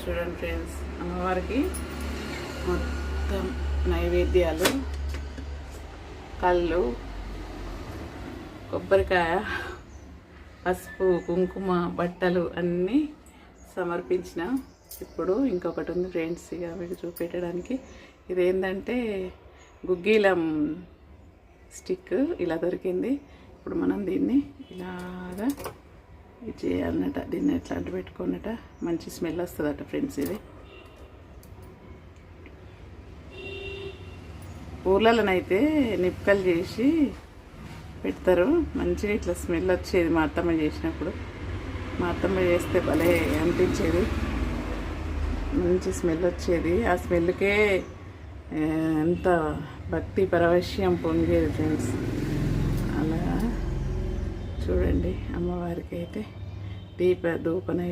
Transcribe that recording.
చూడండి ఫ్రెండ్స్, అమ్మవారికి మొత్తం నైవేద్యాలు, కళ్ళు, కొబ్బరికాయ, పసుపు, కుంకుమ, బట్టలు అన్నీ సమర్పించిన. ఇప్పుడు ఇంకొకటి ఉంది ఫ్రెండ్స్, ఇక మీకు చూపెట్టడానికి. ఇదేంటంటే గుగ్గీలం స్టిక్ ఇలా దొరికింది. ఇప్పుడు మనం దీన్ని ఇలాగా ఇది చేయాలన్నట. దీన్ని ఎట్లా అంటే పెట్టుకున్నట మంచి స్మెల్ వస్తుందట ఫ్రెండ్స్. ఇది ఊర్లలోనైతే నిప్పుకలు చేసి పెడతారు, మంచిగా ఇట్లా స్మెల్ వచ్చేది. మా అత్తమ్మ చేసినప్పుడు, మా అత్తమ్మ చేస్తే భలే అనిపించేది, మంచి స్మెల్ వచ్చేది. ఆ స్మెల్కే ఎంత భక్తి పరవశ్యం పొంగేది ఫ్రెండ్స్. అలా చూడండి, అమ్మవారికి అయితే ధూప నైవేద్యం